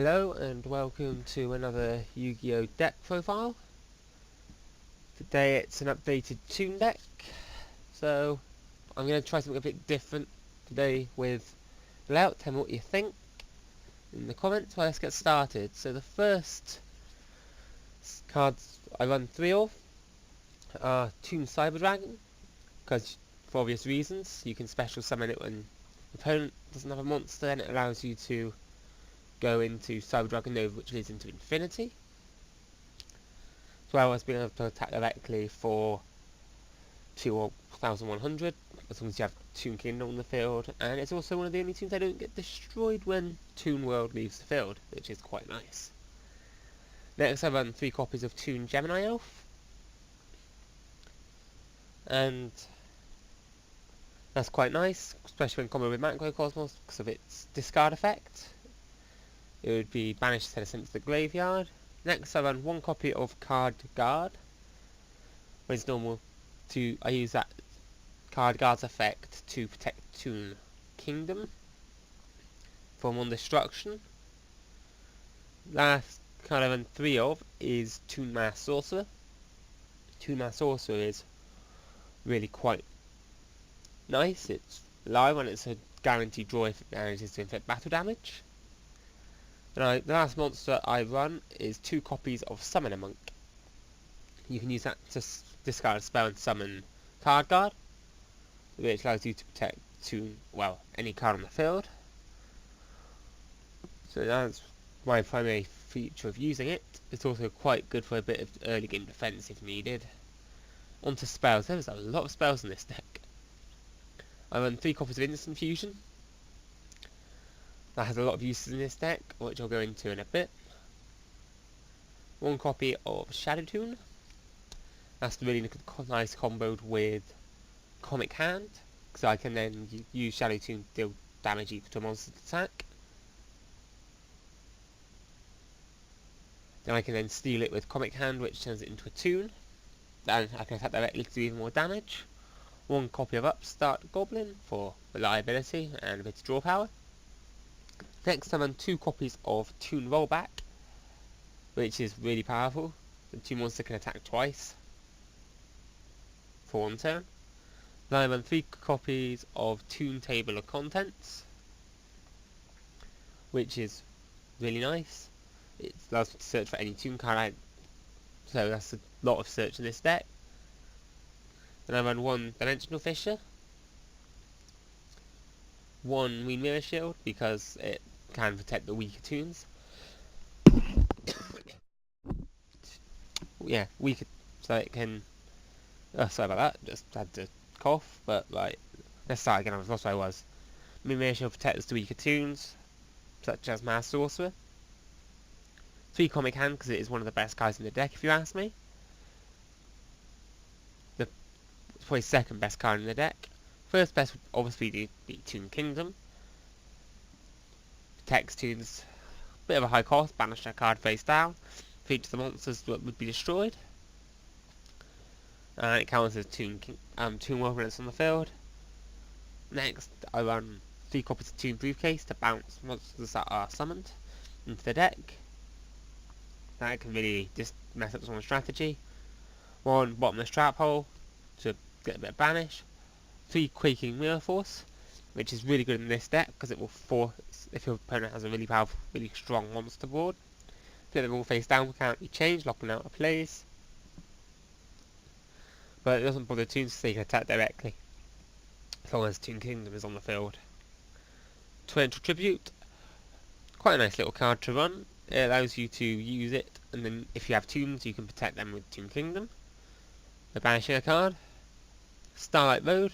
Hello and welcome to another Yu-Gi-Oh! Deck profile. Today it's an updated Toon Deck, so I'm going to try something a bit different today with layout. Tell me what you think in the comments. Well, let's get started. So the first cards I run 3 of are Toon Cyber Dragon, because for obvious reasons you can special summon it when the opponent doesn't have a monster, and it allows you to go into Cyber Dragon Nova, which leads into Infinity, as well as being able to attack directly for 2100 as long as you have Toon Kingdom on the field, and it's also one of the only toons that don't get destroyed when Toon World leaves the field, which is quite nice. Next I run 3 copies of Toon Gemini Elf, and that's quite nice, especially when combo with Macrocosmos because of its discard effect. It would be banished instead of sent to the graveyard. Next I run 1 copy of Card Guard, where it's normal to I use that Card Guard's effect to protect Toon Kingdom from non-destruction. Last card I run 3 of is Toon Mass Sorcerer. Toon Mass Sorcerer is really quite nice. It's live and it's a guaranteed draw if it manages to inflict battle damage. And the last monster I run is 2 copies of Summoner Monk. You can use that to discard a spell and summon Card Guard, which allows you to protect any card on the field. So that's my primary feature of using it. It's also quite good for a bit of early game defense if needed. Onto spells. There's a lot of spells in this deck. I run 3 copies of Instant Fusion. That has a lot of uses in this deck, which I'll go into in a bit. 1 copy of Shadow Toon. That's really nice comboed with Comic Hand, because I can then use Shadow Toon to deal damage equal to a monster's attack. Then I can then steal it with Comic Hand, which turns it into a Toon. Then I can attack directly to do even more damage. 1 copy of Upstart Goblin for reliability and a bit of draw power. Next I run 2 copies of Toon Rollback, which is really powerful. The 2 monsters can attack twice for 1 turn. Then I run 3 copies of Toon Table of Contents, which is really nice. It allows me to search for any Toon card, so that's a lot of search in this deck. Then I run 1 Dimensional Fissure, 1 Green Mirror Shield, because it can protect the weaker toons. Yeah, weaker, so it can... sorry about that, just had to cough, but let's start again, I've lost where I was. Green Mirror Shield protects the weaker toons, such as Mass Sorcerer. 3 Comic Hand, because it is one of the best cards in the deck, if you ask me. It's probably 2nd best card in the deck. First best would obviously be Toon Kingdom. Protects toons, bit of a high cost, banish a card face down. For each of the monsters that would be destroyed. It counts as Toon World when it's on the field. Next, I run 3 copies of Toon Briefcase to bounce monsters that are summoned into the deck. That can really just mess up someone's strategy. 1 Bottomless Trap Hole to get a bit of banish. 3 Quaking Mirror Force, which is really good in this deck because it will force, if your opponent has a really powerful, really strong monster board, flip them all face down, can't be changed, lock them out of plays. But it doesn't bother toons so they can attack directly, as long as Toon Kingdom is on the field. Torrential Tribute, quite a nice little card to run. It allows you to use it, and then if you have toons, you can protect them with Toon Kingdom by banishing a card. Starlight Road,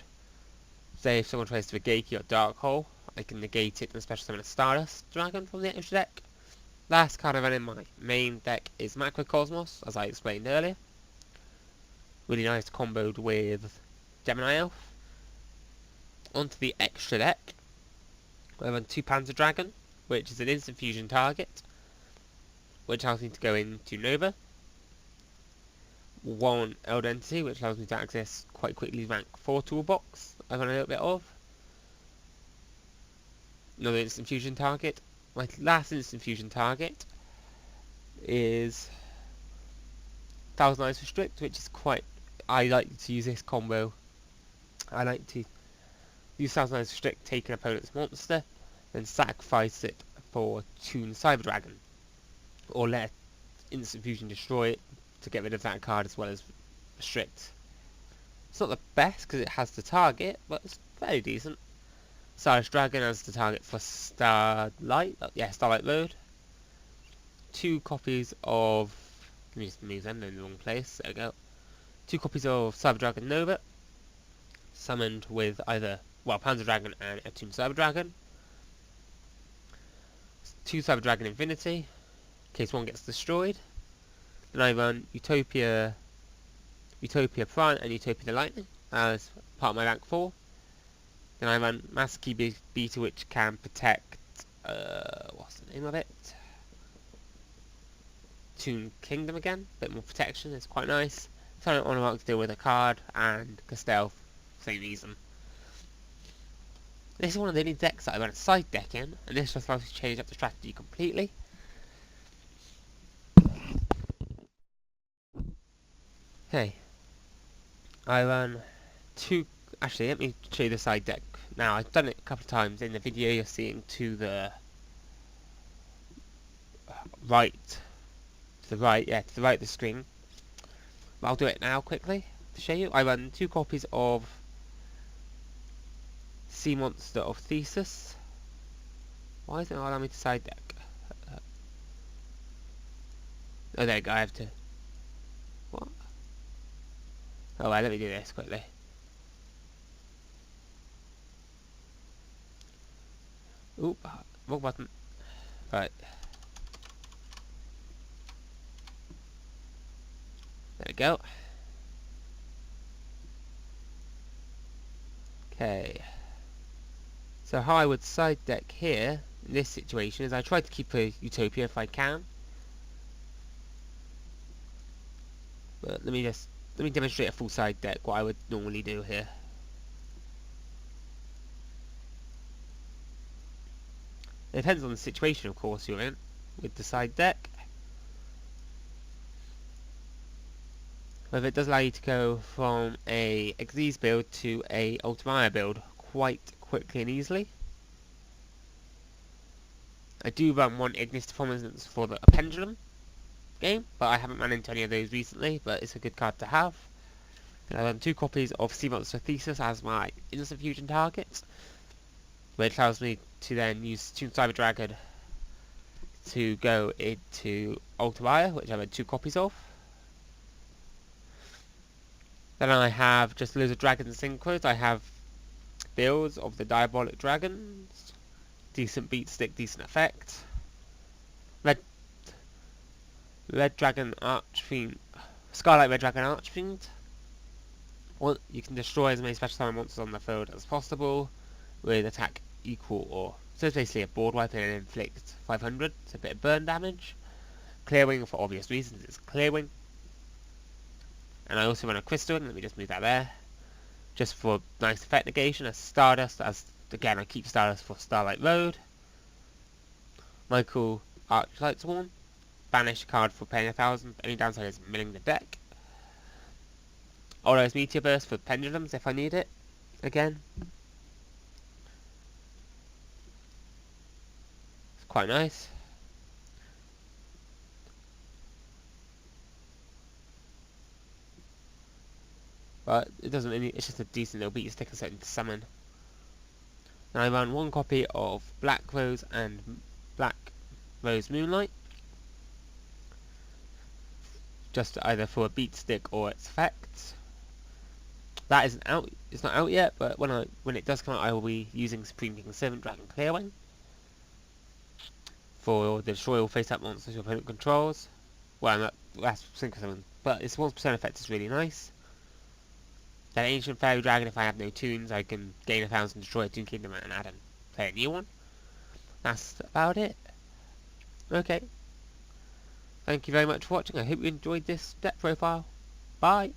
say if someone tries to Regeki or Dark Hole, I can negate it and special summon a Stardust Dragon from the extra deck. Last card I run in my main deck is Macrocosmos, as I explained earlier. Really nice comboed with Gemini Elf. Onto the extra deck, I run 2 Panzer Dragon, which is an instant fusion target, which allows me to go into Nova. 1 Elder Entity, which allows me to access quite quickly rank 4 toolbox I run a little bit of. Another instant fusion target, my last instant fusion target is 1000 Eyes Restrict, which is quite... I like to use this combo. I like to use 1000 Eyes Restrict, take an opponent's monster, then sacrifice it for Toon Cyber Dragon. Or let instant fusion destroy it to get rid of that card as well as restrict. It's not the best because it has the target, but it's fairly decent. Starlight Dragon as the target for Starlight. Starlight Road. 2 copies of... Let me just move them in the wrong place. There we go. 2 copies of Cyber Dragon Nova. Summoned with either, Panzer Dragon and a Toon Cyber Dragon. 2 Cyber Dragon Infinity, in case one gets destroyed. Then I run Utopia Prime and Utopia the Lightning as part of my rank 4. Then I run Master Key Beta, which can protect, what's the name of it? Toon Kingdom again, bit more protection, it's quite nice. So I don't want to deal with a card, and Castell, same reason. This is one of the only decks that I run a side deck in, and this just allows me to change up the strategy completely. Okay, I run 2, actually let me show you the side deck. Now I've done it a couple of times in the video you're seeing to the right, to the right of the screen. But I'll do it now quickly to show you. I run 2 copies of Sea Monster of Thesis. Why isn't it allowing me to side deck? Oh, there you go, I have to... What? Oh, well, let me do this quickly. Oop, wrong button. Right. There we go. Okay. So how I would side deck here, in this situation, is I try to keep a Utopia if I can. But let me demonstrate a full side deck, what I would normally do here. It depends on the situation, of course, you're in with the side deck. But it does allow you to go from a Xyz build to a Ultimaya build quite quickly and easily. I do run 1 Ignis Performance for the Pendulum game, but I haven't run into any of those recently, but it's a good card to have. And I run 2 copies of Sea Monster Thesis as my instant fusion targets, which allows me to then use Toon Cyber Dragon to go into Ultimaya, which I have 2 copies of. Then I have just loads of dragon synchros. I have builds of the Diabolic Dragons. Decent beat stick, decent effect. Red Dragon Archfiend. Scarlet Red Dragon Archfiend. Well, you can destroy as many special summon monsters on the field as possible with attack equal or... So it's basically a board wipe and inflict 500. It's a bit of burn damage. Clearwing for obvious reasons. It's Clearwing. And I also run a Crystal, let me just move that there. Just for nice effect negation, a Stardust, as again I keep Stardust for Starlight Road. Michael Archlight Sworn. Banish a card for paying 1000, only downside is milling the deck. Oro's Meteor Burst for Pendulums if I need it, again. It's quite nice. But it doesn't really, it's just a decent little beat sticker set to summon. Now I run 1 copy of Black Rose and Black Rose Moonlight. Just either for a beat stick or its effects. That isn't out, it's not out yet, but when it does come out I will be using Supreme King 7 Dragon Clearwing for the destroy all face up monsters your opponent controls. Well, that's Synchro 7, but its 1% effect is really nice. Then Ancient Fairy Dragon, if I have no tunes, I can gain 1000, destroy a Toon Kingdom and add and play a new one. That's about it. Okay. Thank you very much for watching. I hope you enjoyed this deck profile. Bye.